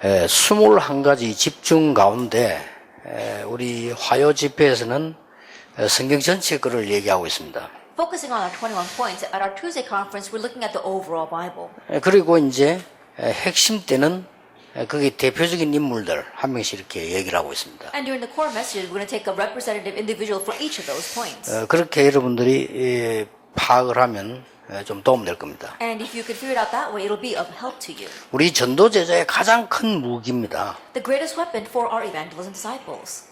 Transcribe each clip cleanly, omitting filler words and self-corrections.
21가지 집중 가운데 우리 화요 집회에서는 성경 전체 거를 얘기하고 있습니다. Focusing on our 21 points, at our Tuesday conference, we're looking at the overall Bible. 그리고 이제 핵심 때는 거기 대표적인 인물들 한 명씩 이렇게 얘기를 하고 있습니다. And during the core messages, we're going to take a representative individual for each of those points. 그렇게 여러분들이 파악을 하면 좀 도움될 겁니다. And if you can figure it out that way, it'll be of help to you. 우리 전도 제자의 가장 큰 무기입니다. The greatest weapon for our evangelism disciples.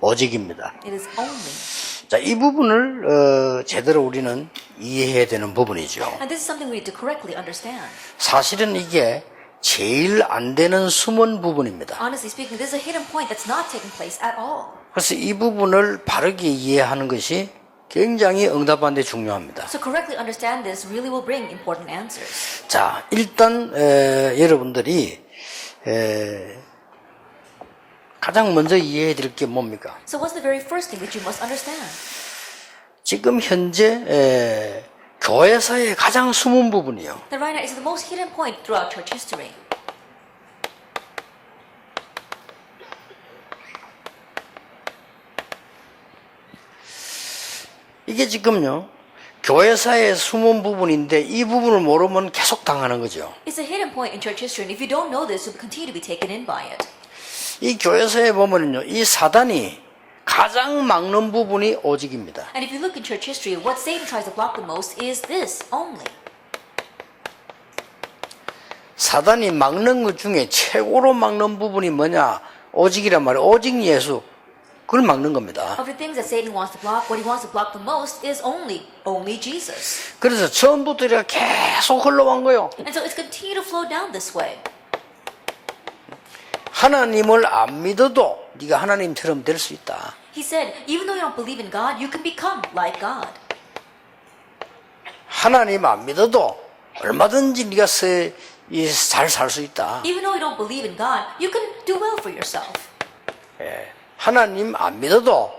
오직입니다. It is only. 자, 이 부분을 제대로 우리는 이해해야 되는 부분이죠. And this is something we need to correctly understand. 사실은 이게 제일 안 되는 숨은 부분입니다. Honestly speaking, this is a hidden point that's not taking place at all. 그래서 이 부분을 바르게 이해하는 것이 굉장히 응답하는 데 중요합니다. So correctly understand this really will bring important answers. 자, 일단 여러분들이 가장 먼저 이해해 드릴 게 뭡니까? So what's the very first thing that you must understand? 지금 현재 교회사의 가장 숨은 부분이요. That right now is the most hidden point throughout church history. 이게 지금요. 교회사의 숨은 부분인데 이 부분을 모르면 계속 당하는 거죠. It's a hidden point in church history, and if you don't know this, you'll continue to be taken in by it. 이 교회사에 보면요. 이 사단이 가장 막는 부분이 오직입니다. And if you look in church history, what Satan tries to block the most is this only. 사단이 막는 것 중에 최고로 막는 부분이 뭐냐? 오직이란 말이에요. 오직 예수. 그걸 막는 겁니다. Of the things that Satan wants to block, what he wants to block the most is only Jesus. 그래서 처음부터 이렇게 계속 흘러간 거예요. And so it's continued to flow down this way. 하나님을 안 믿어도 네가 하나님처럼 될 수 있다. He said, even though you don't believe in God, you can become like God. 하나님 안 믿어도 얼마든지 네가 잘 살 수 있다. Even though you don't believe in God, you can do well for yourself. 하나님 안 믿어도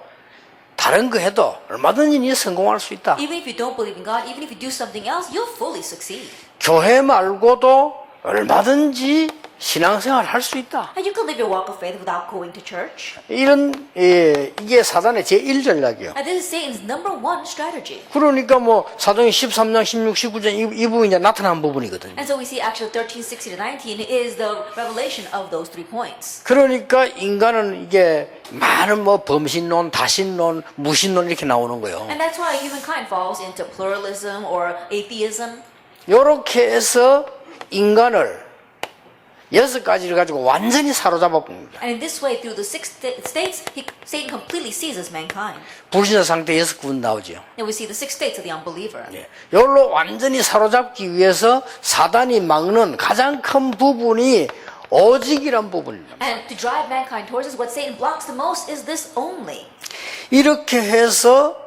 다른 거 해도 얼마든지 네 성공할 수 있다. Even if you don't believe in God, even if you do something else, you'll fully succeed. 교회 말고도 얼마든지 신앙생활 할 수 있다. And you can live your walk of faith without going to church. 이런 이게 사단의 제1전략이에요. And this is Satan's number one strategy. 그러니까 뭐 사도행 13장, 16, 19장 이 부분이 이제 나타난 부분이거든요. And so we see actually 13, 16, and 19 is the revelation of those 3 points. 그러니까 인간은 이게 많은 뭐 범신론, 다신론, 무신론 이렇게 나오는 거예요. And that's why humankind falls into pluralism or atheism. 이렇게 해서 인간을 6가지를 가지고 완전히 사로잡아 봅니다. And in this way, through the 6 states, Satan completely seizes mankind. 불신자 상태 6군 나오죠. And we see the 6 states of the unbeliever. 이걸로 완전히 사로잡기 위해서 사단이 막는 가장 큰 부분이 오직이란 부분입니다. And to drive mankind towards this, what Satan blocks the most is this only. 이렇게 해서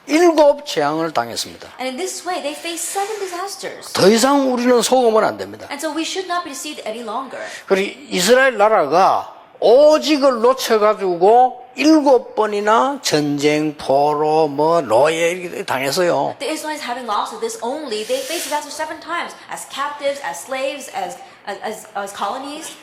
7 재앙을 당했습니다. And in this way, they face 7 disasters. 더 이상 우리는 속으면 안 됩니다. And so we should not be deceived any longer. 그리고 이스라엘 나라가 오직을 놓쳐가지고 7번이나 전쟁, 포로, 노예 이렇게 당했어요. The Israelites having lost of this only, they faced disaster 7 times as captives, as slaves, as colonies.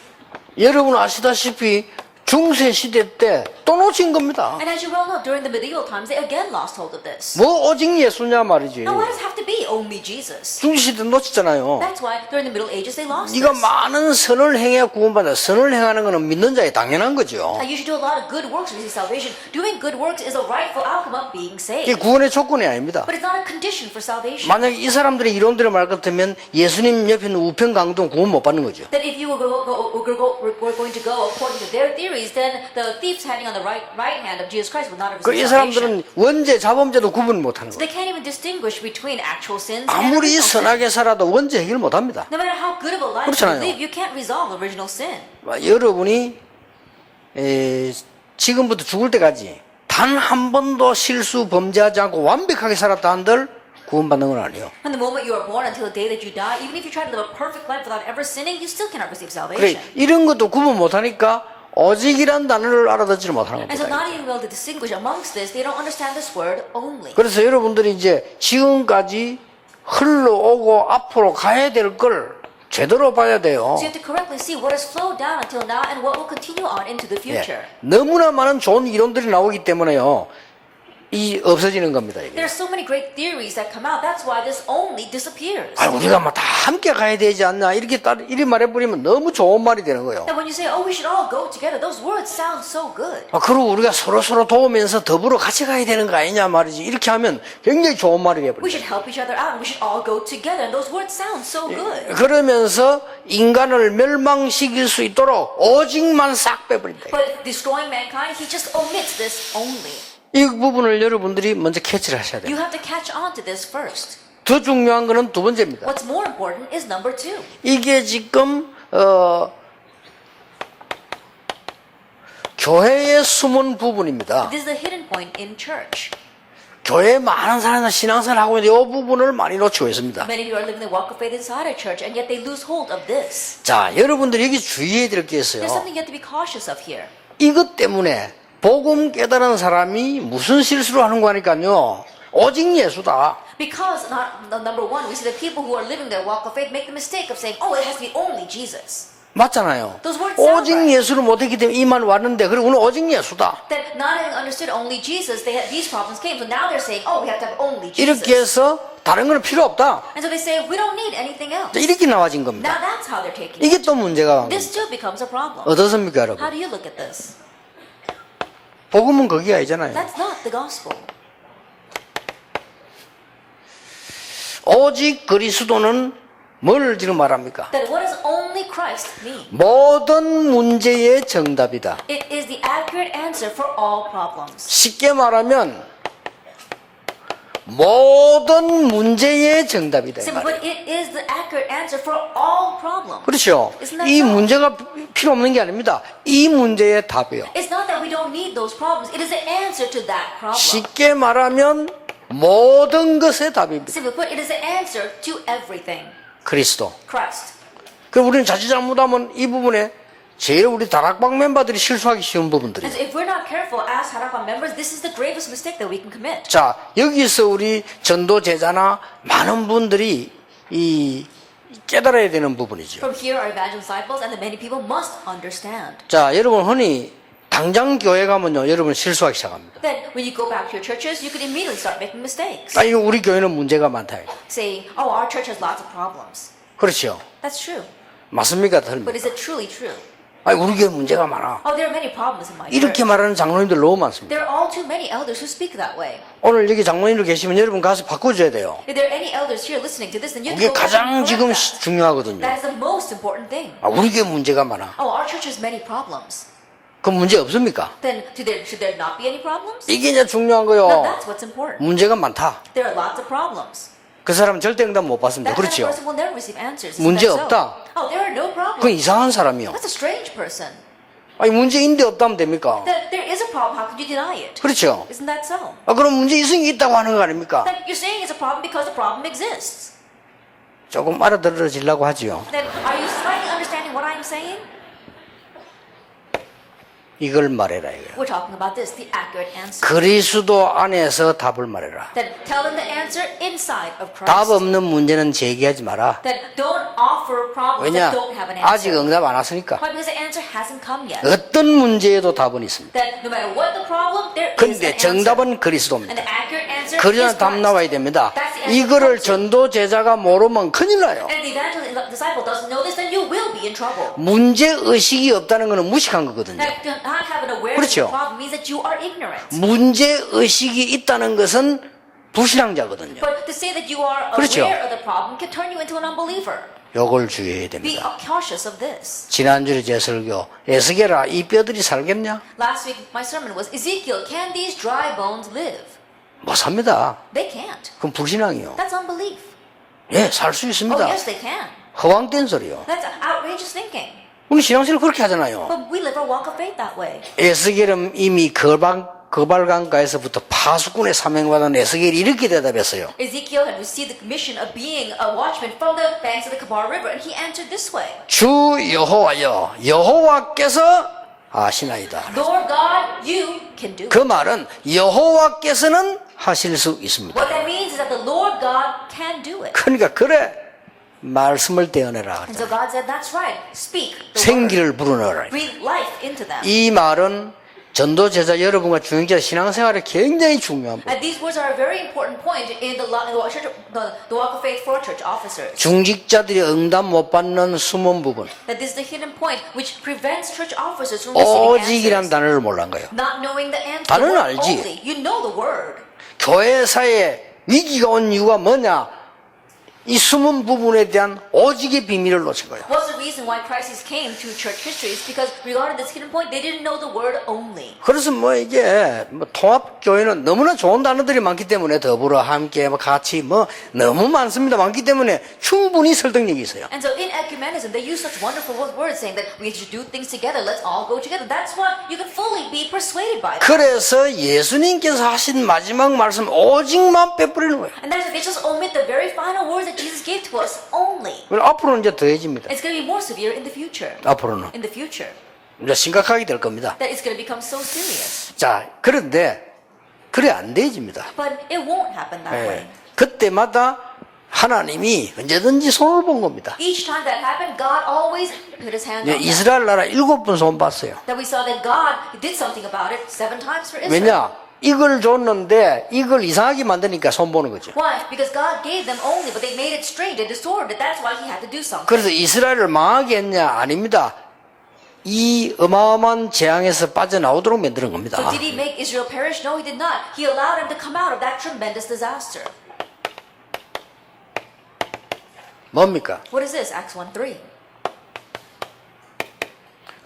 여러분 아시다시피 중세 시대 때 또 놓친 겁니다. And as you well know, during the medieval times, they again lost hold of this. 뭐 오직 예수냐 말이지. Now, why does it have to be only Jesus? 중세 시대 놓쳤잖아요. That's why during the Middle Ages they lost 네가 this. 많은 선을 행해 구원받아. 선을 행하는 것은 믿는 자의 당연한 거죠. You should do a lot of good works to receive salvation. Doing good works is a rightful outcome of being 이게 saved. 구원의 조건이 아닙니다. But it's not a condition for salvation. 만약에 이 사람들의 이론대로 말 같으면 예수님 옆에 있는 우편 강동 구원 못 받는 거죠. That if you were going to go according to their theories, then the thief standing on the right hand of Jesus Christ would not have 이 received salvation. 사람들은 원죄, 자범죄도 구분 못 하는 So 거예요. they can't even distinguish between actual sins and 아무리 original sin. 선하게 살아도 원죄 해결 못 합니다. No matter how good of a life you 그렇잖아요. live, you can't resolve original sin. 여러분이 지금부터 죽을 때까지 단 한 번도 실수 범죄하지 않고 완벽하게 살았다 한들 구원받는 건 아니에요. From the moment you are born until the day that you die, even if you try to live a perfect life without ever sinning, you still cannot receive 그래 salvation. 이런 것도 구분 못 하니까 오직이란 단어를 알아듣지를 못하는 And so 겁니다. not even able to distinguish amongst this, they don't understand this word only. 그래서 여러분들이 이제 지금까지 흘러오고 앞으로 가야 될 걸 제대로 봐야 돼요. So you have to correctly see what has flowed down until now and what will continue on into the future. 너무나 많은 좋은 이론들이 나오기 때문에요. 이 없어지는 겁니다. 이게. There are so many great theories that come out. That's why this only disappears. 아, 우리가 뭐 다 함께 가야 되지 않나 이렇게 이리 말해버리면 너무 좋은 말이 되는 거예요. And when you say, oh, we should all go together, those words sound so good. 아, 그리고 우리가 서로 도우면서 더불어 같이 가야 되는 거 아니냐 말이지. 이렇게 하면 굉장히 좋은 말이 We 돼버려요. should help each other out and we should all go together. And those words sound so good. 그러면서 인간을 멸망시킬 수 있도록 오직만 싹 빼버린다. But destroying mankind, he just omits this only. 이 부분을 여러분들이 먼저 캐치를 하셔야 돼요. You have to catch on to this first. 더 중요한 거는 두 번째입니다. What's more important is number two. 이게 지금 교회의 숨은 부분입니다. This is the hidden point in church. 교회에 많은 사람들 신앙생활을 하고 있는데 이 부분을 많이 놓치고 있습니다. Many people are living the walk of faith inside a church, and yet they lose hold of this. 자, 여러분들이 여기 주의해야 될 게 있어요. There's something you have to be cautious of here. 이것 때문에 복음 깨달은 사람이 무슨 실수를 하는 거니까요. 오직 예수다. Because, number one, we see the people who are living their walk of faith make the mistake of saying, oh, it has to be only Jesus. 맞잖아요. Those words sound 오직 right. 예수를 못했기 때문에 이만 왔는데 그리고 오늘 오직 예수다. That not having understood only Jesus, these problems came. So now they're saying, oh, we have to have only Jesus. 이렇게 해서 다른 거는 필요 없다. And so they say, we don't need anything else. 이렇게 나와진 겁니다. Now that's how they're taking it. 이게 또 문제가 This still becomes a problem. 어떻습니까, How 여러분? do you look at this? 복음은 거기가 아니잖아요. That's not the gospel. 오직 그리스도는 뭘 지금 말합니까? That what does only Christ mean? 모든 문제의 정답이다. It is the accurate answer for all problems. 쉽게 말하면 모든 문제의 정답이다. 이 Simply 말이에요. put, it is the accurate answer for all problems. 그렇죠. Isn't that 이 so? 문제가 필요 없는 게 아닙니다. 이 문제의 답이에요. It's not that we don't need those problems. It is the answer to that problem. 쉽게 말하면 모든 것의 답입니다. Simply put, it is the answer to everything. 그리스도. Christ. 그럼 우리는 자칫잘못하면 이 부분에 제일 우리 다락방 멤버들이 실수하기 쉬운 And 부분들이에요. so if we're not careful as Harakwan members, this is the gravest mistake that we can commit. 자, 여기서 우리 전도 제자나 많은 분들이 이 깨달아야 되는 부분이죠. From here, our evangel disciples and the many people must understand 자, 여러분 흔히 당장 교회 가면요, 여러분 실수하기 시작합니다. that when you go back to your churches, you could immediately start making mistakes. 아, 이거 우리 교회는 문제가 많다. Say, oh, our church has lots of problems. 그렇죠. That's true. 맞습니까? But 틀립니까? is it truly true? 아, 우리 교회 문제가 많아. Oh, there are many problems in my 이렇게 church. 말하는 장로님들 너무 많습니다. There are all too many elders who speak that way. 오늘 여기 장로님들 계시면 여러분 가서 바꿔줘야 돼요. If there are any elders here listening to this, then you have 그게 to go back and 가장 지금 correct that. 중요하거든요. That is the most important thing. 아, 우리 교회 문제가 많아. Oh, our church has many problems. 그 문제 없습니까? Then should there not be any problems? 이게 이제 중요한 No, 거요. that's what's important. 문제가 많다. There are lots of problems. 그 사람은 절대 응답 못 받습니다. That kind of 그렇죠? person will never receive answers. Isn't 문제 that so? 없다. Oh, there are no 그건 problems. 이상한 사람이요. That's a strange person. 아니, 문제인데 없다면 됩니까? That there is a problem. How could you deny it? 그렇죠? Isn't that so? 아, 그럼 문제 있으니 있다고 하는 거 아닙니까? That you're saying it's a problem because the problem exists. 조금 알아들어지려고 하지요. Then are you slightly understanding what I'm saying? 이걸 말해라 이거예요. We're talking about this, the accurate answer. 그리스도 안에서 답을 말해라. Then tell them the answer inside of 답 Christ. 없는 문제는 제기하지 마라. Then don't offer problems 왜냐? that don't have an 아직 answer. 응답 안 왔으니까. Why? Because the answer hasn't come yet. 어떤 문제에도 답은 있습니다. That no matter what the problem, there is an 근데 answer. 정답은 And 그리스도입니다. the accurate answer 그러나 is 답 Christ. 나와야 됩니다. That's the answer 이거를 comes to. 전도 제자가 모르면 큰일 나요. And if the evangelist and the disciple doesn't know this, then you will be in trouble. 문제 의식이 없다는 것은 무식한 거거든요. That to not have an awareness 그렇죠. of the problem means that you are ignorant. 문제 의식이 있다는 것은 불신앙자거든요. But to say that you are 그렇죠. aware of the problem can turn you into an unbeliever. 요걸 주의해야 Be 됩니다. cautious of this. 지난주에 제 설교 에스겔아 이 뼈들이 살겠냐? Last week, my sermon was Ezekiel, can these dry bones live? 못 삽니다. They can't. 그건 불신앙이요. That's unbelief. 예, 살 수 Oh, 있습니다. yes, they can. 허황된 소리요. That's outrageous thinking. 우리 신앙생활 그렇게 하잖아요. But we live our walk of faith that way. 에스겔은 이미 거발강가에서부터 파수꾼의 사명받은 에스겔이 이렇게 대답했어요. Ezekiel had received the commission of being a watchman from the banks of the Kabar River, and he answered this way. 주 여호와여, 여호와께서 아시나이다. Lord God, you can do it. 그 말은 여호와께서는 하실 수 있습니다. What that means is that the Lord God can do it. 그러니까 그래 말씀을 떼어내라. And so God said, that's right. Speak the word. 생기를 불어넣어라. Breathe life into them. 이 말은 전도 제자 여러분과 중직자 신앙생활에 굉장히 중요한 부 And these words are a very important point in the walk of faith for church officers. 중직자들이 응답 못 받는 숨은 부분. That this is the hidden point which prevents church officers from receiving 오직이란 answers. 단어를 몰란 거예요. Not knowing the answer. 단어는 The word 알지. only. You know the word. 교회사에 위기가 온 이유가 뭐냐? 이 숨은 부분에 대한 오직의 비밀을 놓친 거예요. What's the reason why crisis came to church history? It's because regarding this hidden point, they didn't know the word only. 그래서 뭐 이게 뭐 통합교회는 너무나 좋은 단어들이 많기 때문에 더불어 함께 뭐 같이 뭐 너무 많습니다. 많기 때문에 충분히 설득력이 있어요. And so in ecumenism, they use such wonderful words saying that we should do things together. Let's all go together. That's what you can fully be persuaded by. That. 그래서 예수님께서 하신 마지막 말씀 오직만 빼버리는 거예요. And that is, they just omit the very final words that Jesus gave to us only. 그럼 앞으로는 이제 더해집니다. It's going to be more severe in the future. 앞으로는 In the future. 이제 심각하게 될 겁니다. That it's going to become so serious. 자, 그런데 그래 안 돼집니다. But it won't happen that way. 그때마다 하나님이 언제든지 손을 본 겁니다. Each time that happened, God always put his hand on that. 이스라엘 나라 7번 손 봤어요. That we saw that God did something about it 7 times for Israel. 왜냐? 이걸 줬는데 이걸 이상하게 만드니까 손 보는 거죠. Why? Because God gave them only, but they made it strange and distorted. That's why He had to do something. 그래서 이스라엘을 망하게 했냐? 아닙니다. 이 어마어마한 재앙에서 빠져나오도록 만드는 겁니다. So did He make Israel perish? No, He did not. He allowed them to come out of that tremendous disaster. 뭡니까? What is this? Acts 1:3.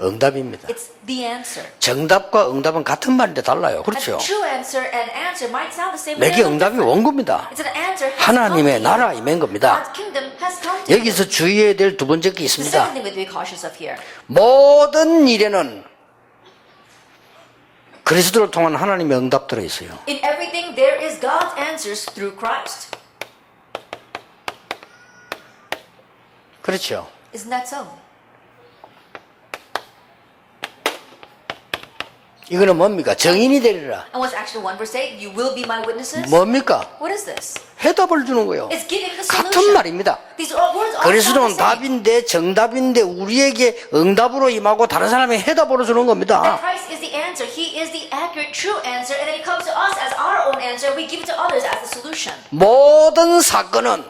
응답입니다. It's the answer. 정답과 응답은 같은 말인데 달라요. 그렇죠? A true answer and answer might sound the same. but 내게 they're 응답이 different. 온 겁니다. It's an answer. has 하나님의 come to you. 나라 임한 겁니다. God's kingdom has come to you. 여기서 주의해야 될 두 번째 게 The 있습니다. second thing we have to be cautious of here. 모든 일에는 그리스도를 통한 하나님의 응답 들어 있어요. In everything, there is God's answers through Christ. 그렇죠? Isn't that so? 이거는 뭡니까? 정인이 되리라. And what's Acts 1:8? You will be my witnesses. 뭡니까? What is this? 해답을 주는 거예요. It's giving the 같은 solution. 말입니다. These words are 그리스도는 the same. 답인데 정답인데 우리에게 응답으로 임하고 다른 사람이 해답으로 주는 That 겁니다. Christ is the answer. He is the accurate, true answer, and then He comes to us as our own answer. We give it to others as the solution. 모든 사건은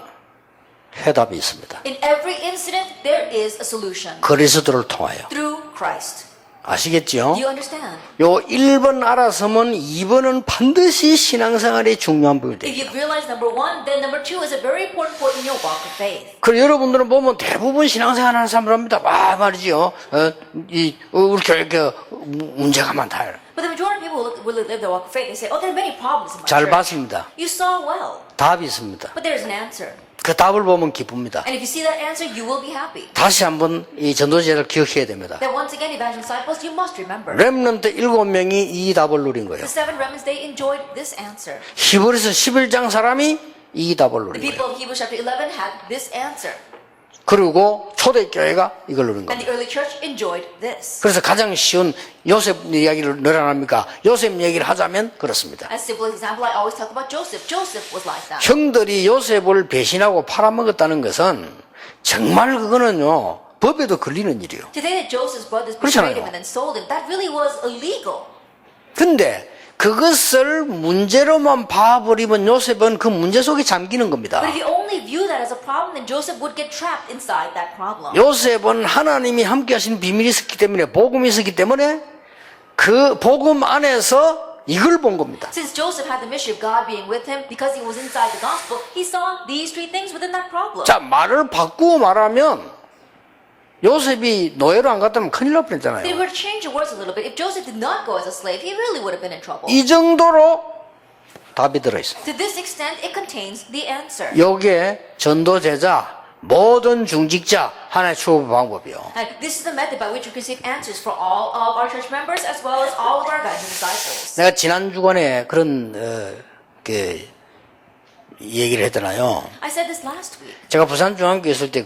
해답이 있습니다. In every incident, there is a solution 그리스도를 통하여. through Christ. 아시겠죠? Do you understand? 요 1번 알아서면 2번은 반드시 신앙생활의 중요한 부분이 If 돼요. you realize number 1, then number 2 is a very important point in your walk of faith. 그리고 여러분들은 보면 대부분 신앙생활 하는 사람들합니다. 와 말이죠. 우리 교회 문제가 많다. But the majority of people who live their walk of faith, they say, oh, there are many problems in my 잘 church. 봤습니다. You saw well, 답이 있습니다. but there's an answer. 그 답을 보면 기쁩니다. And if you see that answer, you will be happy. 다시 한번 이 전도제를 기억해야 됩니다. That once again, evangelical disciples, you must remember. 렘넌트 7명이 이 답을 누린 거예요. The 7 remnants, they enjoyed this answer. 히브리서 11장 사람이 이 답을 The 누린 people 거예요. of Hebrews chapter 11 had this answer. 그리고 초대교회가 이걸 누린 And 겁니다. the early church enjoyed this. 그래서 가장 쉬운 요셉 이야기를 늘 안 합니까? 요셉 얘기를 하자면 그렇습니다. As simple example, I always talk about Joseph. Joseph was like that. 형들이 요셉을 배신하고 팔아먹었다는 것은 정말 그거는요 법에도 걸리는 일이에요. Today that Joseph's brothers 그렇잖아요. betrayed him and then sold him, that really was illegal. 근데 그것을 문제로만 봐버리면 요셉은 그 문제 속에 잠기는 겁니다. But if you only view that as a problem, then Joseph would get trapped inside that problem. 요셉은 하나님이 함께 하신 비밀이 있었기 때문에 복음이 있었기 때문에 그 복음 안에서 이걸 본 겁니다. Since Joseph had the mystery of God being with him, because he was inside the gospel, he saw these 3 things within that problem. 자, 말을 바꾸고 말하면 요셉이 노예로 안 갔다면 큰일 날 They 뻔했잖아요. were to change the words a little bit. If Joseph did not go as a slave, he really would have been in trouble. 이 정도로 답이 들어있어요. To this extent, it contains the answer. 요게 전도제자 모든 중직자 하나의 추구 방법이요. And this is the method by which we can receive answers for all of our church members as well as all of our guides and disciples. 내가 지난 주간에 그런 얘기를 했잖아요. I said this last week. 제가 부산 중앙교회 있을 때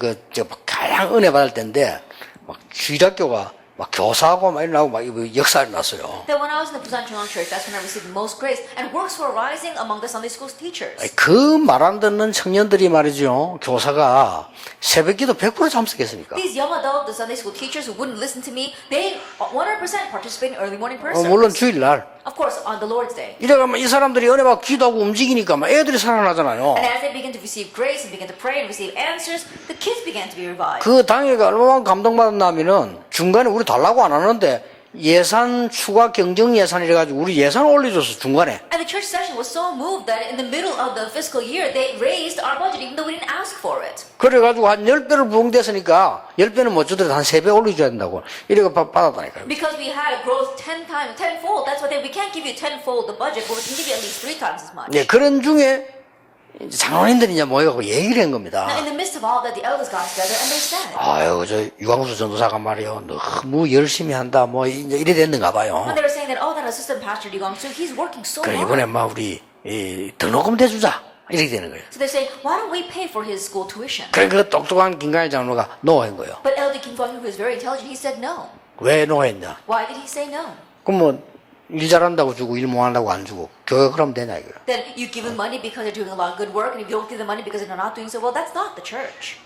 가장 은혜 받을 때인데 막 주일학교가 막 교사하고 막 일어나고 막 역사가 났어요. That when I was in the Busan Chungang Church, that's when I received the most grace, and works were rising among the Sunday school teachers. 그 말 안 듣는 청년들이 말이죠. 교사가 새벽기도 100% 참석했으니까. These young adult, the Sunday school teachers who wouldn't listen to me, they 100% participate in early morning prayer 물론 service. 주일날. Of course, on the Lord's Day. 이래가면 이 사람들이 은혜 받고 기도하고 움직이니까 막 애들이 살아나잖아요. And as they begin to receive grace and begin to pray and receive answers, the kids began to be revived. 그 당회가 얼마나 감동받았냐면은 중간에 우리 달라고 안 하는데 예산 추가 경정 예산이래 가지고 우리 예산 올려줘서 중간에. And the church session was so moved that in the middle of the fiscal year, they raised our budget even though we didn't ask for it. 그래가지고 한 10배를 부응됐으니까 10배는 못 주더라도 한 3배 올려줘야 된다고. 이래가 받았다니까요. Because we had a growth tenfold. That's why we can't give you tenfold the budget, but we can give you at least 3 times as much. 네, 그런 중에 이제 장로님들이 이제 모여갖고 얘기를 한 겁니다. Now, in the midst of all that, the elders got together and they said, 아유, 저 유광수 전도사가 말이요. 너무 열심히 한다. 뭐 이제 이래 됐는가 봐요. when they were saying that, oh, that assistant pastor Lee Gong-soo, he's working so 그래 hard. 이번에 막 우리 등록금 대주자 이렇게 되는 거예요. So they're saying, why don't we pay for his school tuition? 그래 그 똑똑한 김관일 장로가 노한 거예요. But Elder Kim Kwang, who is very intelligent, he said no. 왜 노했냐? Why did he say no? 그럼 뭐 일 잘한다고 주고 일 못한다고 안 주고 교회 그러면 되냐 이거야. Then you give them money because they're doing a lot of good work, and if you don't give them money because they're not doing so well, that's not the church.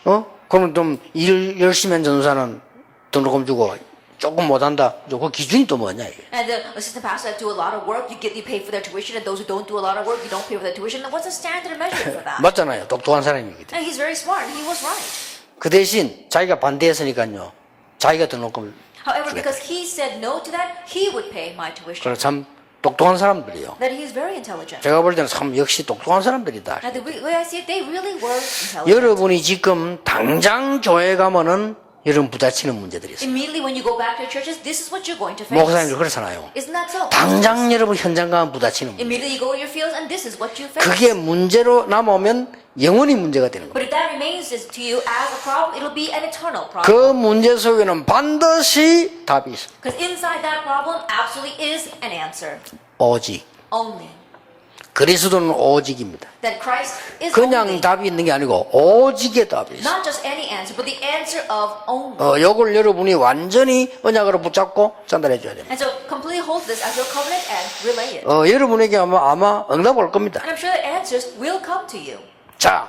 그러면 좀 일 열심히 한 전도사는 등록금 주고 조금 못한다. 그 기준이 또 뭐냐 이게. And the assistant pastors that do a lot of work, you pay for their tuition, and those who don't do a lot of work, you don't pay for their tuition. Then what's the standard measure for that? 맞잖아요. 똑똑한 사람이기 때문에. And he's very smart, and he was right. 그 대신 자기가 반대했으니까요. 자기가 등록금을. However, because he said no to that, he would pay my tuition. 그래 참 똑똑한 사람들이요. That he is very intelligent. 제가 볼 때는 참 역시 똑똑한 사람들이다. And the way I see it, they really were intelligent. 여러분이 지금 당장 교회 가면은 여러분 부딪히는 문제들이 있어요. Immediately when you go back to your churches, this is what you're going to face. 목사님들 그렇잖아요. Isn't that so? 당장 여러분 현장 가면 부딪히는 문제. Immediately you go to your fields, and this is what you face. 그게 문제로 남아오면 영원히 문제가 되는 거예요. But if that remains to you as a problem, it'll be an eternal problem. 그 문제 속에는 반드시 답이 있어요. Because inside that problem absolutely is an answer. 오직. Only. 그리스도는 오직입니다. That Christ is 그냥 only. 답이 있는 게 아니고 오직의 답이 있어요. Not just any answer, but the answer of only. 요걸 여러분이 완전히 언약으로 붙잡고 전달해 줘야 됩니다. And so completely hold this as your covenant and relay it. 여러분에게 아마 응답 올 겁니다. And I'm sure the answers will come to you. 자,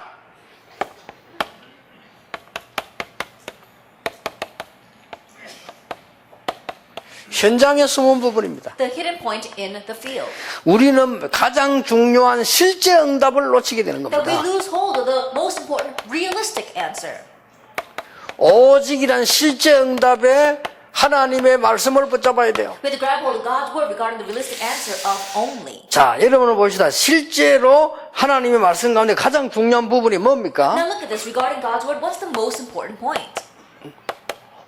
현장에 숨은 부분입니다. The hidden point in the field. 우리는 가장 중요한 실제 응답을 놓치게 되는 That we 겁니다. lose hold of the most important realistic answer. 오직이란 실제 응답에 하나님의 말씀을 붙잡아야 돼요. We have to grab hold of God's word regarding the realistic answer of only. 자, 여러분을 봅시다. 실제로 하나님의 말씀 가운데 가장 중요한 부분이 뭡니까? Now look at this. Regarding God's word, what's the most important point?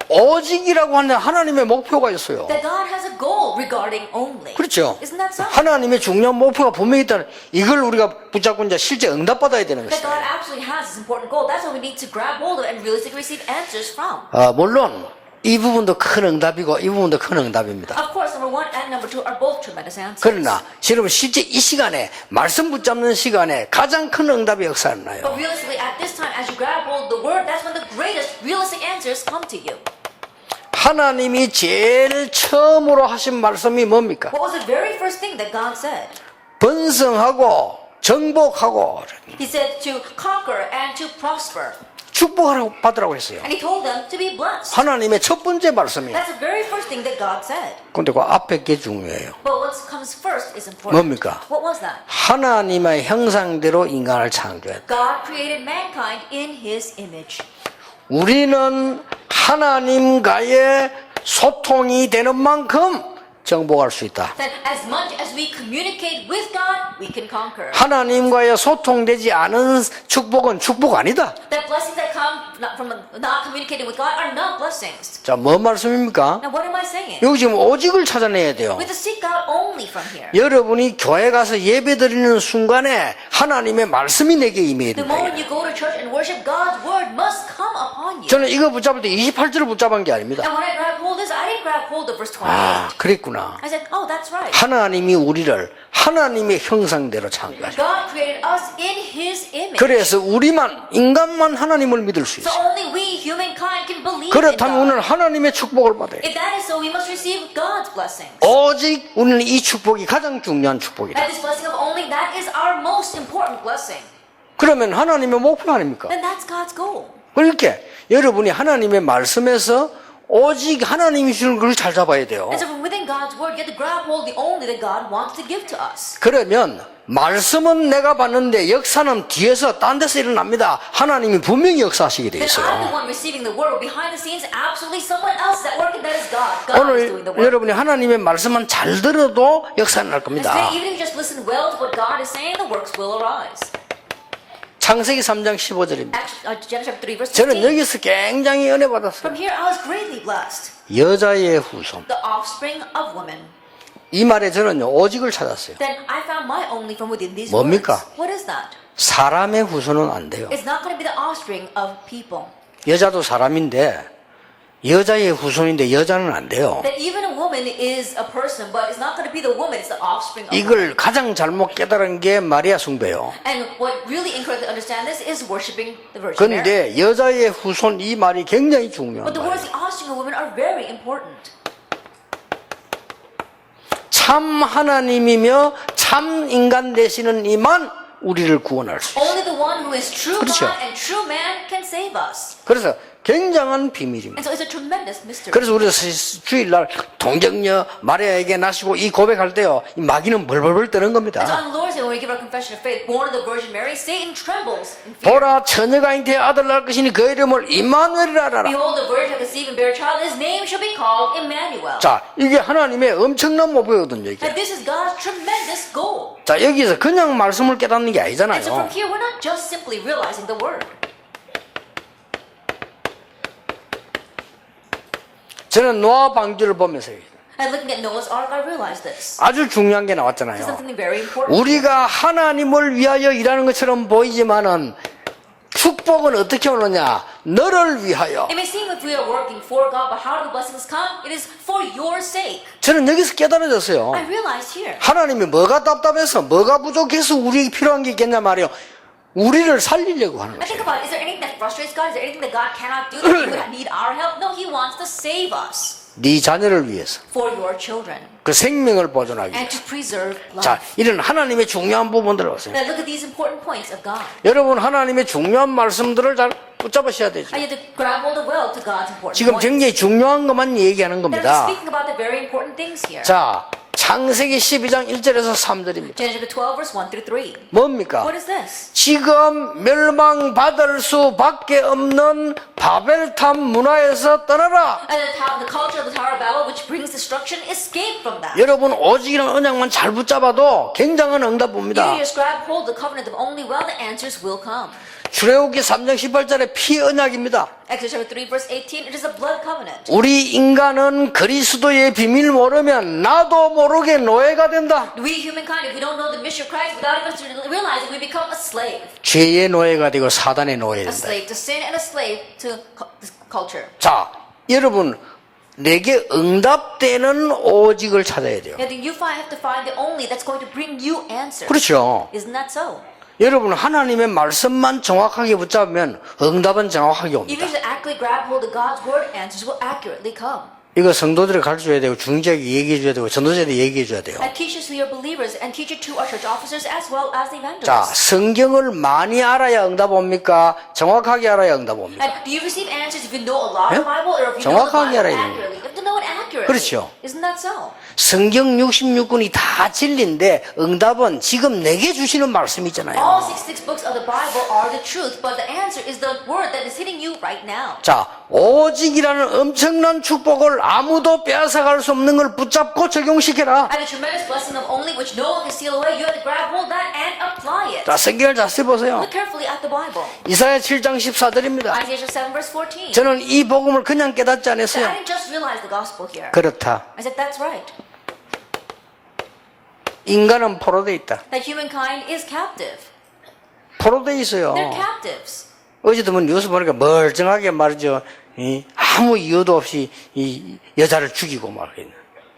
오직이라고 하는 하나님의 목표가 있어요. That God has a goal regarding only. 그렇죠. Isn't that so? 하나님의 중요한 목표가 분명히 있다는 이걸 우리가 붙잡고 이제 실제 응답받아야 되는 That 것이죠. God absolutely has this important goal. That's what we need to grab hold of and realistically receive answers from. 물론 이 부분도 큰 응답이고 이 부분도 큰 응답입니다. Of course, number one and number two are both tremendous answers. 그러나 여러분 실제 이 시간에 말씀 붙잡는 시간에 가장 큰 응답이 역사나요. But realistically, at this time, as you grab hold of the word, that's when the greatest realistic answers come to you. 하나님이 제일 처음으로 하신 말씀이 뭡니까? What was the very first thing that God said? 번성하고 정복하고 He said to conquer and to prosper. 축복하라고 받으라고 했어요. And he told them to be blessed. 하나님의 첫 번째 말씀이에요. That's the very first thing that God said. 근데 그 앞에 게 중요해요. But what comes first is important. 뭡니까? What was that? 하나님의 형상대로 인간을 창조했다. God created mankind in his image. 우리는 하나님과의 소통이 되는 만큼 정복할 수 있다. That as much as we communicate with God, we can conquer. 하나님과의 소통되지 않은 축복은 축복 아니다. That blessings that come from not communicating with God are not blessings. 자, 뭔 말씀입니까? Now what am I saying? 여기 지금 오직을 찾아내야 돼요. We have to seek God only from here. 여러분이 교회 가서 예배 드리는 순간에 하나님의 말씀이 내게 임해야 The 된다. moment you go to church and worship, God's word must come upon you. 저는 이거 붙잡을 때 28절을 붙잡은 게 아닙니다. And when I grabbed hold of this, I didn't grab hold of verse 28. 아, 그랬구나. I said, oh, that's right. 하나님이 우리를 하나님의 형상대로 창조하셨다. God created us in his image. 그래서 우리만 인간만 하나님을 믿을 수 So 있어요. only we, humankind, can believe in 그렇다면 God. 우리는 하나님의 축복을 받아요. If that is so, we must receive God's blessings. 오직 우리는 이 축복이 가장 중요한 축복이다. And this blessing of only that is our most important blessing. 그러면 하나님의 목표 아닙니까? Then that's God's goal. 그렇게 여러분이 하나님의 말씀에서 오직 하나님이 주는 걸 잘 잡아야 돼요. And so from within God's word, you have to grab hold the only that God wants to give to us. 그러면 말씀은 내가 봤는데 역사는 뒤에서 딴 데서 일어납니다. 하나님이 분명히 역사하시게 돼 Then I'm the 있어요. one receiving the word. Behind the scenes, absolutely someone else that working. That is God. God is 오늘 doing the work. 여러분이 하나님의 말씀만 잘 들어도 역사는 날 And 겁니다. today, even if you just listen well to what God is saying, the works will arise. 창세기 3장 15절입니다. Genesis chapter 3, verse 저는 15. 여기서 굉장히 은혜 받았어요. From here, I was greatly blessed. 여자의 후손. The offspring of woman. 이 말에 저는요 오직을 찾았어요. Then I found my only from within these 뭡니까? words. What is that? 사람의 후손은 안 돼요. It's not going to be the offspring of people. 여자도 사람인데 여자의 후손인데 여자는 안 돼요. That even a woman is a person, but it's not going to be the woman, it's the offspring of woman. 이걸 가장 잘못 깨달은 게 마리아 숭배요. And what really incorrectly understand this is worshiping the Virgin Mary. 그런데 여자의 후손 이 말이 굉장히 중요한 But the words 말이에요. the offspring of women are very important. 참 하나님이며 참 인간 되시는 이만 우리를 구원할 수 있어요. Only the one who is true 그렇죠. God and true man can save us. 그래서 굉장한 비밀입니다. And so it's a tremendous mystery. 그래서 우리가 주일날 동정녀 마리아에게 나시고 이 고백할 때요 이 마귀는 벌벌벌 떠는 And so 겁니다. on the Lord's Day, when we give our confession of faith, born of the Virgin Mary, Satan trembles in fear. 보라 처녀가 잉태에 아들 낳을 것이니 그 이름을 임마누엘이라 하라. Behold, the virgin shall conceive and bear a child, and his name shall be called Emmanuel. 자 이게 하나님의 엄청난 목표거든요. 이게. And this is God's tremendous goal. 자 여기서 그냥 말씀을 깨닫는 게 And so from 아니잖아요. here, we're not just simply realizing the word. 저는 노아 방주를 보면서 And looking at Noah's Ark, I realized this. 아주 중요한 게 This is 나왔잖아요. something very important. 우리가 하나님을 위하여 일하는 것처럼 보이지만은 축복은 어떻게 오느냐? 너를 위하여. It may seem like we are working for God, but how do the blessings come? It is for your sake. 저는 여기서 깨달아졌어요. I realized here. 하나님이 뭐가 답답해서 뭐가 부족해서 우리에게 필요한 게 있겠냐 말이요. 우리를 살리려고 하는 I think 거죠. about it. Is there anything that frustrates God? Is there anything that God cannot do that He would need our help? No, He wants to save us 네 자녀를 위해서 for your children 그 생명을 보존하기 and 위해서. to preserve 자, life. 이런 하나님의 중요한 부분들을 보세요. Now look at these important points of God. 여러분 하나님의 중요한 말씀들을 잘 붙잡으셔야 되죠. And you have to grab hold of well to God's important 지금 points. 굉장히 중요한 것만 얘기하는 Now we're 겁니다. speaking about the very important things here. 자, 창세기 12장 1절에서 3절입니다. Genesis 12, verse 1 through 3. 뭡니까? What is this? 지금 멸망받을 수밖에 없는 바벨탑 문화에서 떠나라. And the culture of the Tower of Babel, which brings destruction, escape from that. 여러분 오직이라는 언약만 잘 붙잡아도 굉장한 응답 You 봅니다. just grab hold of the covenant of only well, the answers will come. 출애굽기 3장 18절에 피 언약입니다. Exodus chapter 3, verse 18, it is a blood covenant. 우리 인간은 그리스도의 비밀 모르면 나도 모르게 노예가 된다. We humankind, if we don't know the mystery of Christ, without even realizing, we become a slave. 죄의 노예가 되고 사단의 A 노예가 된다. slave to sin and a slave to this culture. 자, 여러분 내게 응답되는 오직을 찾아야 돼요. Now, then you have to find the only that's going to bring you answers. 그렇죠. Isn't that so? 여러분 하나님의 말씀만 정확하게 붙잡으면 응답은 정확하게 옵니다. Even if you accurately grab hold of God's word, answers will accurately come. 이거 성도들이 가르쳐줘야 되고 중직에게 얘기해 줘야 되고 전도자들이 얘기해 줘야 돼요. And teach it to your believers and teach it to our church officers as well as the 자, evangelists. 성경을 많이 알아야 응답 옵니까? 정확하게 알아야 응답 옵니까? And do you receive answers if you know a lot of 예? the Bible or if you know the 정확하게 Bible 알아야 돼요. accurately? You have to know it accurately. 그렇죠. Isn't that so? 성경 66권이 다 진리인데 응답은 지금 내게 주시는 말씀이 있잖아요. All 66 books of the Bible are the truth, but the answer is the word that is hitting you right now. 자, 오직이라는 엄청난 축복을 아무도 빼앗아갈 수 없는 걸 붙잡고 적용시켜라. And the tremendous blessing of only which no one can steal away, you have to grab hold of that and apply it. 자, 성경을 자세히 보세요. Look carefully at the Bible. 이사야 7장 14절입니다. Isaiah 7 verse 14. 저는 이 복음을 그냥 깨닫지 So I 않았어요. didn't just realize the gospel here. 그렇다. I said, that's right. 인간은 포로돼 있다. That humankind is captive. 포로돼 있어요. They're captives. 어제도 뭐 뉴스 보니까 멀쩡하게 말이죠. 아무 이유도 없이 이 여자를 죽이고 말이에요.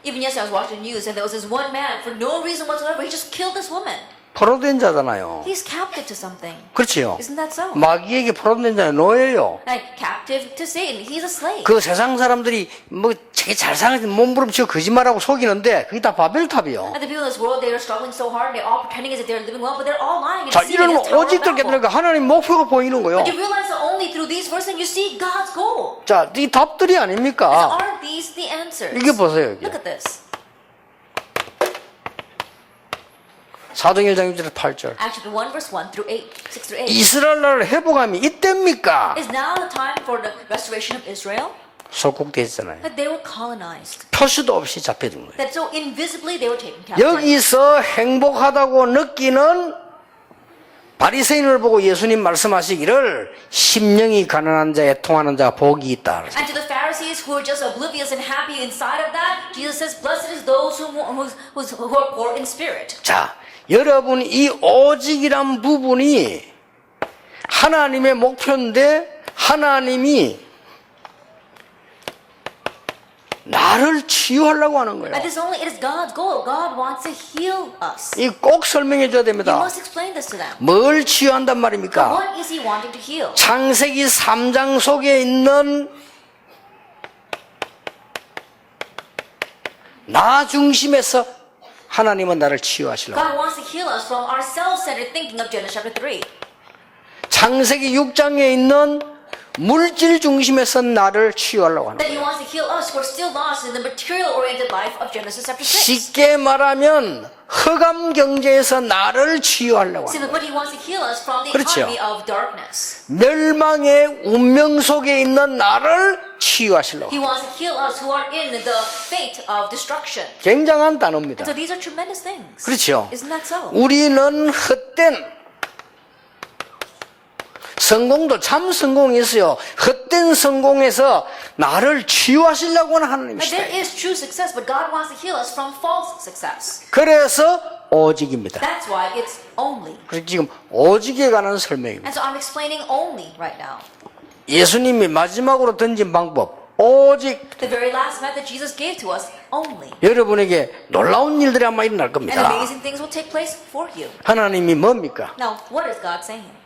Even yesterday I was watching the news and there was this one man, for no reason whatsoever, he just killed this woman. 포로된 자잖아요. He's captive to something. 그렇지요. Isn't that so? 마귀에게 포로된 자는 노예요. Like captive to Satan. He's a slave. 그 세상 사람들이 뭐 되게 잘 사는 몸부림치고 거짓말하고 속이는데 그게 다 바벨탑이요. And the people in this world, they are struggling so hard. They're all pretending as if they're living well, but they're all lying and 자, deceiving. 이런 It's Tower of 오직들 Babel. 깨달으니까 하나님 목표가 보이는 거예요. But you realize that only through these verses you see God's goal. 자, 이 답들이 So 아닙니까? aren't these the answers? 이게 보세요. Look at this. 사도행 1장 1절 8절. Acts chapter 1 verse 1 through 8, 6 through 8. 이스라엘 나라를 회복함이 이때입니까? Is now the time for the restoration of Israel? 속국됐잖아요. That they were colonized. 표시도 없이 잡혀든 거예요. That so invisibly they were taken captive. 여기서 행복하다고 느끼는 바리새인을 보고 예수님 말씀하시기를 심령이 가난한 자에 통하는 자가 복이 있다. And to the Pharisees who are just oblivious and happy inside of that, Jesus says, "Blessed is those who are poor in spirit." 자, 여러분 이 오직이란 부분이 하나님의 목표인데 하나님이 나를 치유하려고 하는 거예요. And it is God's goal. God wants to heal us. 이 꼭 설명해 줘야 You 됩니다. must explain this to them. 뭘 치유한단 말입니까? What is He wanting to heal? 창세기 3장 속에 있는 나 중심에서 하나님은 나를 치유하시려고. God wants to heal us from our self-centered thinking of Genesis chapter 3. 창세기 6장에 있는 물질 중심에서 나를 치유하려고 하는 That 거예요. He wants to heal us who are still lost in the material-oriented life of Genesis chapter 6. 쉽게 말하면 흑암 경제에서 나를 치유하려고 See, 하는 거예요. but He wants to heal us from the 그렇죠. economy of darkness. 멸망의 운명 속에 있는 나를 치유하시려고. He wants to heal us who are in the fate of destruction. 굉장한 단어입니다. So these are tremendous things. 그렇죠. Isn't that so? 우리는 헛된 성공도 참 성공이 있어요. 헛된 성공에서 나를 치유하시려고 하는 But 하나님이시다. there is true success, but God wants to heal us from false success. 그래서 오직입니다. That's why it's only. 그래서 지금 오직에 관한 설명입니다. And so I'm explaining only right now. 예수님이 마지막으로 던진 방법 오직 The very last method Jesus gave to us, only. 여러분에게 놀라운 일들이 아마 일어날 And 겁니다. amazing things will take place for you. 하나님이 뭡니까? Now, what is God saying?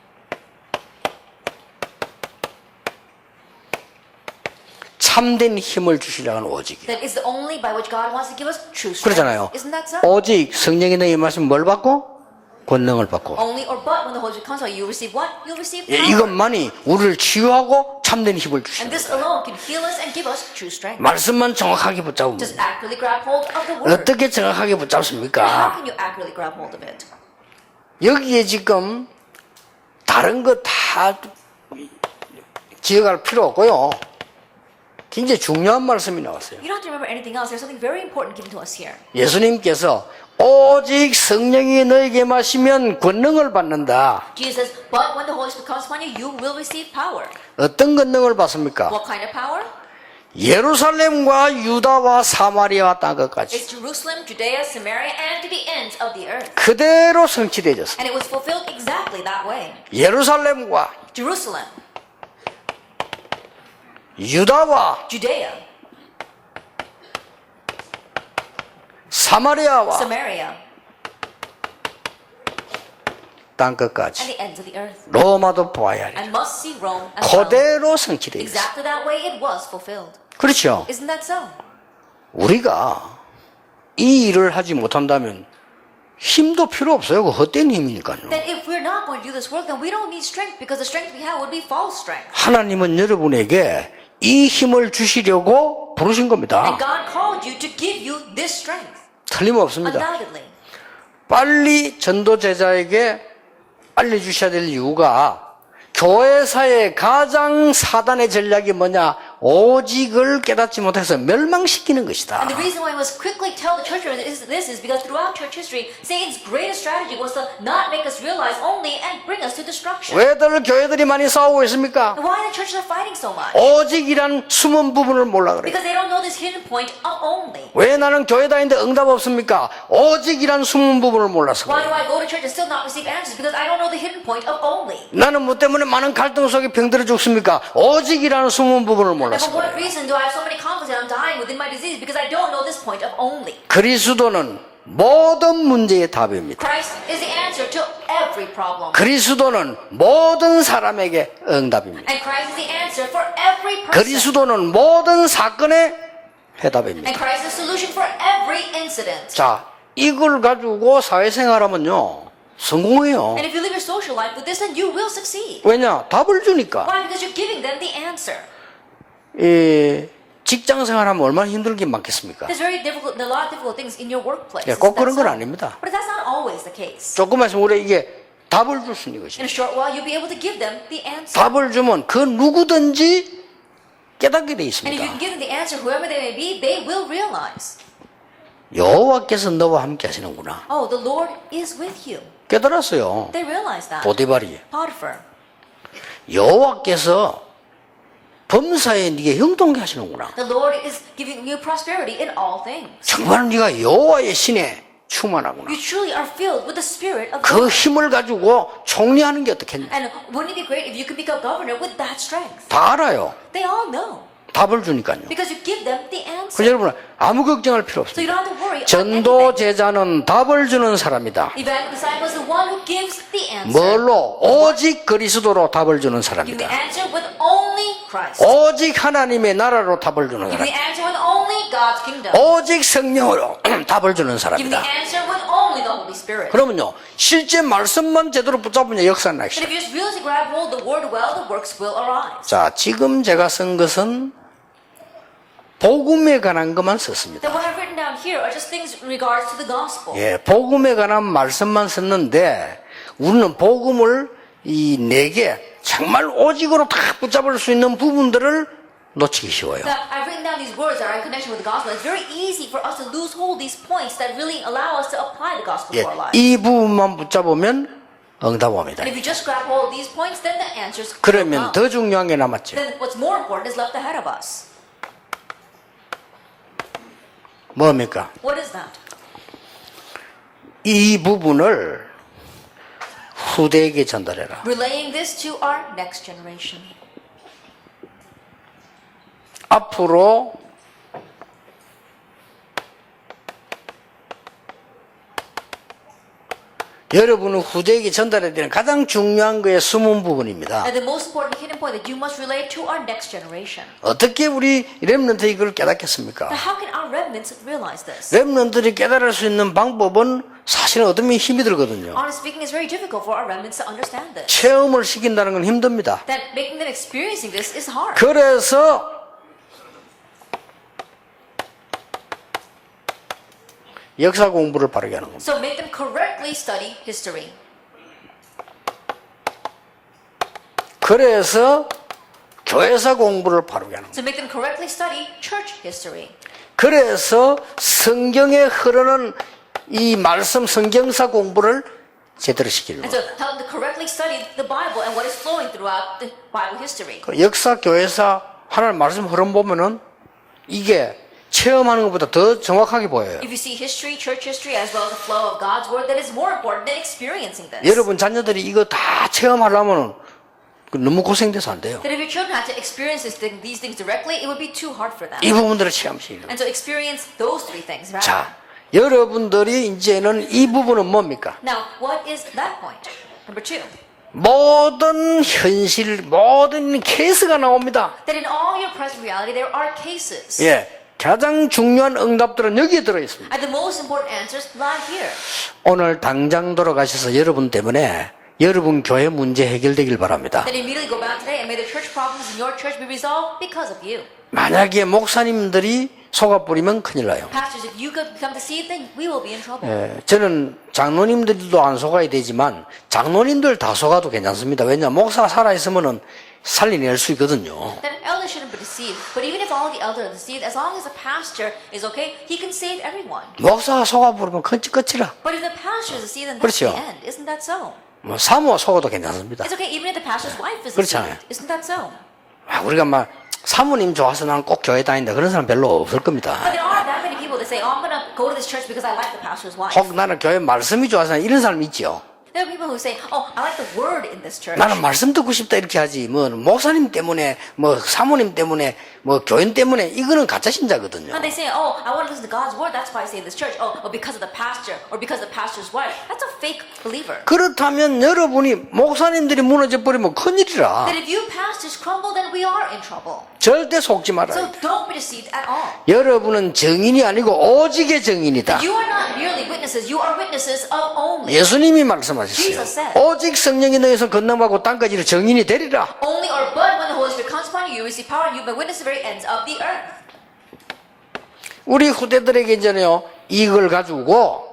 참된 힘을 주시려고 하는 오직이에요. That is the only by which God wants to give us true strength. 그렇잖아요. Isn't that so? 오직 성령이 너희 임하시면 뭘 받고? 권능을 받고. Only or but when the Holy Spirit comes, you receive what? You'll receive 예, power. 이것만이 우리를 치유하고 참된 힘을 And 주시는 this 거예요. alone can heal us and give us true strength. 말씀만 정확하게 붙잡으면 Just accurately grab hold of the word. 어떻게 정확하게 How 붙잡습니까? can you accurately grab hold of it? 여기에 지금 다른 거 다 기억할 필요 없고요. 굉장히 중요한 말씀이 나왔어요. You don't have to remember anything else. There's something very important given to us here. 예수님께서 오직 성령이 너에게 마시면 권능을 받는다. Jesus says, but when the Holy Spirit comes upon you, you will receive power. 어떤 권능을 받습니까? What kind of power? 예루살렘과 유다와 사마리아와 땅 끝까지 It's Jerusalem, Judea, Samaria, and to the ends of the earth. 그대로 성취되어졌습니다. And it was fulfilled exactly that way. 예루살렘과 Jerusalem, 유다와 Judea, 사마리아와 Samaria, 땅 끝까지 and the ends of the earth. 로마도 보아야 하리. And must see Rome as well. 그대로 성취되어 있어요. Exactly that way it was fulfilled. 그렇죠. Isn't that so? 우리가 이 일을 하지 못한다면 힘도 필요 없어요. 그 헛된 힘이니까요. Then if we're not going to do this work, then we don't need strength because the strength we have would be false strength. 하나님은 여러분에게 이 힘을 주시려고 부르신 겁니다. And God called you to give you this strength. 틀림없습니다. Undoubtedly. 빨리 전도 제자에게 알려주셔야 될 이유가 교회사의 가장 사단의 전략이 뭐냐? 오직을 깨닫지 못해서 멸망시키는 것이다. And the reason why I must quickly tell the church is because throughout church history, Satan's greatest strategy was to not make us realize only and bring us to destruction. 왜들 교회들이 많이 싸우고 있습니까? And why the churches are fighting so much? 오직이란 숨은 부분을 몰라 그래요. Because they don't know this hidden point of only. 왜 나는 교회 다니는데 응답 없습니까? 오직이란 숨은 부분을 몰라서 Why do 그래요. I go to church and still not receive answers? Because I don't know the hidden point of only. 나는 뭐 때문에 많은 갈등 속에 병들어 죽습니까? 오직이라는 숨은 부분을 And 몰라서 for what 그래요. reason do I have so many conflicts and I'm dying within my disease? Because I don't know this point of only. 그리스도는 모든 문제의 답입니다. Christ is the answer to every problem. 그리스도는 모든 사람에게 응답입니다. And Christ is the answer for every person. 그리스도는 모든 사건의 해답입니다. And Christ is the solution for every incident. 자, 이걸 가지고 사회생활하면요 성공해요. And if you live your social life with this, then you will succeed. 왜냐? 답을 주니까. Why? Because you're giving them the answer. 직장생활하면 얼마나 힘들긴 많겠습니까? There's very difficult, there are a lot of difficult things in your workplace. 예, 꼭 Isn't that 그런 건 so? 아닙니다. But that's not always the case. 조금만 있으면 우리 이게 답을 줄 수 있는 것이. In a short while, you'll be able to give them the answer. 답을 주면 그 누구든지 깨닫게 돼 And if you 있습니다. can give them the answer, whoever they may be, they will realize, 여호와께서 너와 함께 하시는구나. oh, the Lord is with you. 깨달았어요. They realize that. 보디발이. Potiphar. 여호와께서 범사에 네게 형통케 하시는구나. The Lord is giving you prosperity in all things. 정말 네가 여호와의 신에 충만하구나. You truly are filled with the Spirit of 그 God. 힘을 가지고 총리하는 게 어떻겠냐. And wouldn't it be great if you could become governor with that strength? 다 알아요. They all know. 답을 주니까요. Because you give them the answer. 그래서 여러분 아무 걱정할 필요 So you 없습니다. don't have to worry about 전도 anything. 제자는 답을 주는 사람이다. Evangelist disciple is the one who gives the answer. 뭘로? 오직 그리스도로 답을 주는 Give the 사람이다. answer with only Christ. 오직 하나님의 나라로 답을 주는 Give 사람. the answer with only God's kingdom. 오직 성령으로 답을 주는 Give the 사람이다. answer with only the Holy Spirit. 그러면요 실제 말씀만 제대로 붙잡으면 역사는 나기 And 시작. if you just really grab hold the word well, the works will arise. 자, 지금 제가 쓴 것은 복음에 관한 것만 썼습니다. Then what I've written down here are just things in regards to the gospel. 예, 복음에 관한 말씀만 썼는데 우리는 복음을 이 네 개 정말 오직으로 다 붙잡을 수 있는 부분들을 놓치기 쉬워요. Now, I've written down these words that are in connection with the gospel. It's very easy for us to lose hold of these points that really allow us to apply the gospel 예, to our lives. 이 부분만 붙잡으면 응답합니다. And if you just grab hold of these points, then the answers will 그러면 come. 더 중요한 게 남았죠. Then what's more important is left ahead of us. 뭡니까? What is that? 이 부분을 후대에게 전달해라. Relaying this to our next generation. 앞으로 여러분은 후대에게 전달해야 되는 가장 중요한 거의 숨은 부분입니다. And the most important hidden point that you must relay to our next generation. 어떻게 우리 렘넌트 이걸 깨닫겠습니까? Now, how can our remnants realize this? 렘넌트들이 깨달을 수 있는 방법은 사실은 얻으면 힘이 들거든요. Honestly speaking, it's very difficult for our remnants to understand this. 체험을 시킨다는 건 힘듭니다. That making them experiencing this is hard. 그래서 역사 공부를 바르게 하는 겁니다. So make them correctly study history. 그래서 교회사 공부를 바르게 하는 겁니다. So make them correctly study church history. 그래서 성경에 흐르는 이 말씀 성경사 공부를 제대로 시키는 And 거예요. so help them to correctly study the Bible and what is flowing throughout the Bible history. 그 역사, 교회사 하나님 말씀 흐름 보면은 이게 체험하는 것보다 더 정확하게 보여요. If you see history, church history, as well as the flow of God's word, that is more important than experiencing this. 여러분 자녀들이 이거 다 체험하려면 너무 고생돼서 안 돼요. That if your children had to experience these things directly, it would be too hard for them. 이 부분들을 체험시키는 거예요. And so experience those three things, right? 자, 여러분들이 이제는 이 부분은 뭡니까? Now, what is that point? Number 2. 모든 현실, 모든 케이스가 나옵니다. That in all your present reality, there are cases. 예, 가장 중요한 응답들은 여기에 들어있습니다. And the most important answers lie here. 오늘 당장 돌아가셔서 여러분 때문에 여러분 교회 문제 해결되길 바랍니다. Then immediately go back today and may the church problems in your church be resolved because of you. 만약에 목사님들이 속아 뿌리면 큰일 나요. Pastors, if you could become deceived, then we will be in trouble. 예, 저는 장로님들도 안 속아야 되지만 장로님들 다 속아도 괜찮습니다. 왜냐 목사 살아있으면 살려낼 수 있거든요. Then elders shouldn't be deceived. But even if all the elders are deceived, as long as the pastor is okay, he can save everyone. 목사가 속아 뿌리면 끝이라. But if the pastor is deceived, then that's 그렇죠. the end. Isn't that so? 뭐 사모 속아도 괜찮습니다. It's okay even if the pastor's wife is 그렇잖아요. deceived. Isn't that so? 우리가 막 사모님 좋아서 나는 꼭 교회 다닌다 그런 사람 별로 없을 겁니다. But there aren't that many people that say, oh, I'm going to go to this church because I like the pastor's wife. 혹 나는 교회 말씀이 좋아서 이런 사람 있죠. There are people who say, oh, I like the word in this church. 나는 말씀 듣고 싶다 이렇게 하지 뭐 목사님 때문에 뭐 사모님 때문에 뭐 교인 때문에 이거는 가짜 신자거든요. And they say, oh, I want to listen to God's word. That's why I stay in this church. Oh, because of the pastor or because of the pastor's wife. That's a fake believer. 그렇다면 여러분이 목사님들이 무너져 버리면 큰일이라. That if you pastors crumble, then we are in trouble. 절대 속지 말아요. So don't be deceived at all. 여러분은 증인이 아니고 오직의 증인이다. You are not merely witnesses. You are witnesses of only. 예수님이 말씀하셨어요. 오직 성령이 너에서 건너가고 땅까지 증인이 되리라. Only or but when the Holy Spirit comes upon you, you receive power and you may witness the very ends of the earth. 우리 후대들에게 이제는요 이걸 가지고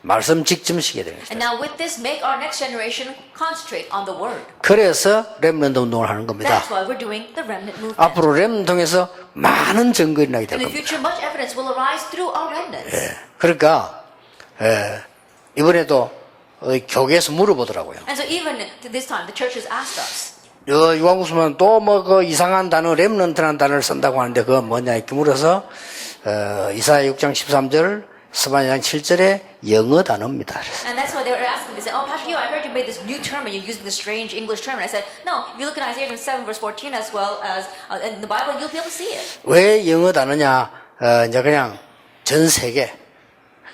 말씀 직점시켜야 되는 And now with this, make our next generation concentrate on the word. 그래서 렘넌트 운동을 하는 겁니다. That's why we're doing the remnant movement. 앞으로 렘넌트 통해서 많은 증거가 나게 될 In the 겁니다. future, much evidence will arise through our remnants. 그러니까 이번에도 교회에서 물어보더라고요. And so even this time, the church has asked us. 유한국수만 또 뭐 그 이상한 단어 렘넌트라는 단어를 쓴다고 하는데 그거 뭐냐 이렇게 물어서 이사야 6장 13절 스바냐 7절에 영어 단어입니다. And that's why they were asking. They said, oh, Pastor Hugh, I heard you made this new term and you're using this strange English term. And I said, no, if you look at Isaiah 7 verse 14 as well as in the Bible, you'll be able to see it. 왜 영어 단어냐? 이제 그냥 전 세계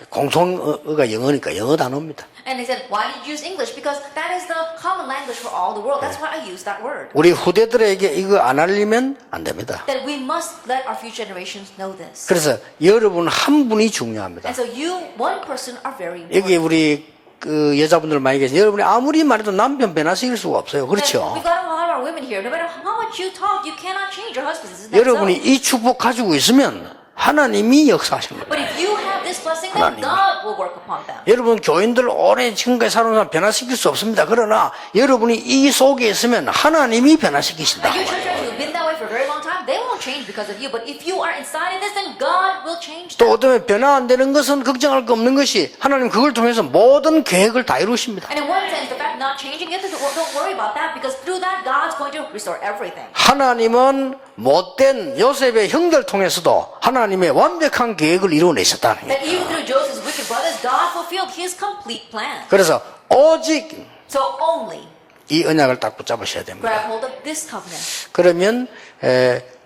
공통어가 영어니까 영어 단어입니다. And they said, why did you use English? Because that is the common language for all the world. That's why I use that word. 우리 후대들에게 이거 안 알리면 안 됩니다. That we must let our future generations know this. 그래서 여러분 한 분이 중요합니다. And so you, one person, are very 여기 important. 우리 그 여자분들 많이 계세요. 여러분이 아무리 말해도 남편 변화시킬 수가 없어요. 그렇죠? And we've got a lot of our women here. No matter how much you talk, you cannot change your husbands. Isn't that 여러분이 so? 이 축복 가지고 있으면 하나님이 역사하시는 거예요. But if you have this blessing, then 하나님이. God will work upon them. 여러분 교인들 오래 지금까지 살아온 사람 변화시킬 수 없습니다. 그러나 여러분이 이 속에 있으면 하나님이 변화시키신다. Like your churches who've been that way for a very long time, they won't change because of you. But if you are inside of this, then God will change 또 them. 어쩌면 변화 안 되는 것은 걱정할 거 없는 것이 하나님 그걸 통해서 모든 계획을 다 이루십니다. And in one sense, the fact of not changing it, don't worry about that because through that, God's going to restore everything. 하나님은 못된 요셉의 형들 통해서도 하나님의 완벽한 계획을 이루어내셨다는 거예요. That even through Joseph's wicked brothers, God fulfilled His complete plan. 그래서 오직 So only 이 언약을 딱 붙잡으셔야 됩니다. grab hold of this covenant. 그러면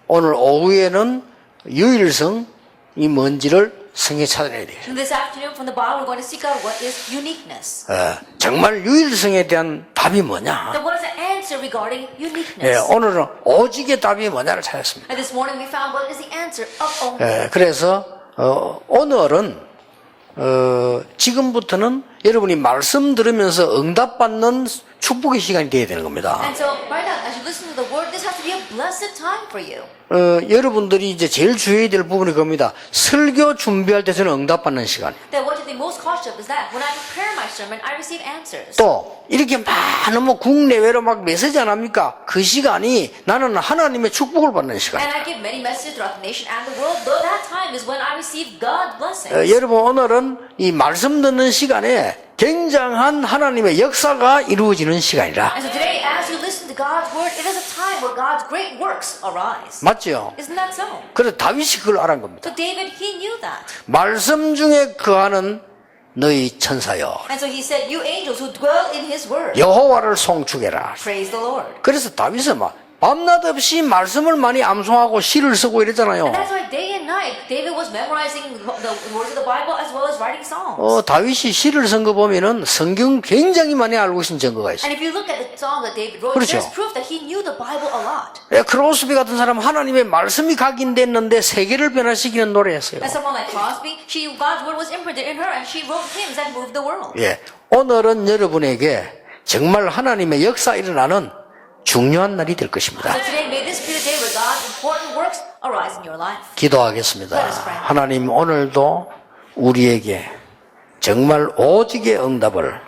오늘 오후에는 유일성이 뭔지를 성에 찾아내야 돼요. And this afternoon from the Bible, we're going to seek out what is uniqueness. 정말 유일성에 대한 답이 뭐냐? Then what is the answer regarding uniqueness? 오늘은 오직의 답이 뭐냐를 찾았습니다. And this morning we found what is the answer of only. 그래서 오늘은 지금부터는 여러분이 말씀 들으면서 응답받는 축복의 시간이 되어야 되는 겁니다. And so right now, as you listen to the word, this has to be a blessed time for you. 여러분들이 이제 제일 주의해야 될 부분이 겁니다. 설교 준비할 때 저는 응답받는 시간. That what to be most cautious of is that when I prepare my sermon, I receive answers. 또 이렇게 많은 뭐 국내외로 막 메시지 안 합니까? 그 시간이 나는 하나님의 축복을 받는 시간. And I give many messages throughout the nation and the world, though that time is when I receive God's blessings. 여러분 오늘은 이 말씀 듣는 시간에 굉장한 하나님의 역사가 이루어지는 시간이라. And so today, as you listen to God's word, it is a time where God's great works arise. 맞죠? Isn't that so? 그래서 다윗이 그걸 알은 겁니다. So David, he knew that. 말씀 중에 거하는 너희 천사여 And so he said, you angels who dwell in his word, 여호와를 송축해라. praise the Lord. 그래서 다윗은 막 밤낮 없이 말씀을 많이 암송하고 시를 쓰고 이랬잖아요. And that's why day and night, David was memorizing the words of the Bible as well as writing songs. 다윗이 시를 쓴 거 보면은 성경 굉장히 많이 알고 계신 증거가 있어요. And if you look at the song that David wrote, 그렇죠. there's proof that he knew the Bible a lot. 크로스비 같은 사람 하나님의 말씀이 각인됐는데 세계를 변화시키는 노래였어요. And someone like Crosby, God's word was imprinted in her and she wrote hymns that moved the world. 예, 오늘은 여러분에게 정말 하나님의 역사 일어나는 중요한 날이 될 것입니다. So today, may this be the day where God's important works arise in your life. 기도하겠습니다. Let us pray. 하나님 오늘도 우리에게 정말 오직의 응답을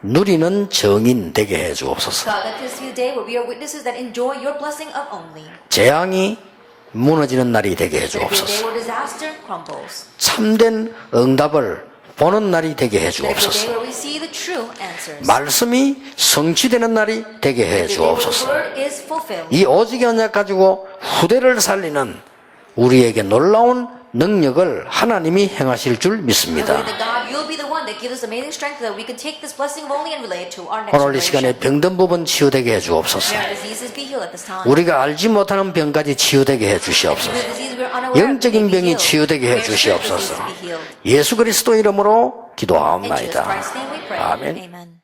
누리는 정인 되게 해 주옵소서. God, let this be the day where we are witnesses that enjoy your blessing of only. 재앙이 무너지는 날이 되게 해 Let it be a day 주옵소서. where disaster crumbles. 참된 응답을 보는 날이 되게 해 Let it be a day 주옵소서. where we see the true answers. 말씀이 성취되는 날이 되게 해 Let it be a day where the 주옵소서. word is fulfilled. 이 오직의 언약 가지고 후대를 살리는 우리에게 놀라운 능력을 하나님이 행하실 줄 믿습니다. Believe that God, you'll be the one that gives us amazing strength that we can take this blessing of only and relate it to our next 오늘 이 시간에 generation. 병든 부분 치유되게 해 주옵소서. May our diseases be healed at this time. 우리가 알지 못하는 병까지 치유되게 해 주시옵소서. The disease we're unaware of, 영적인 may be 병이 healed. 치유되게 해 May our spiritual 주시옵소서. diseases be healed. 예수 그리스도 이름으로 In Jesus 기도하옵나이다. Christ's name we pray. 아멘. Amen.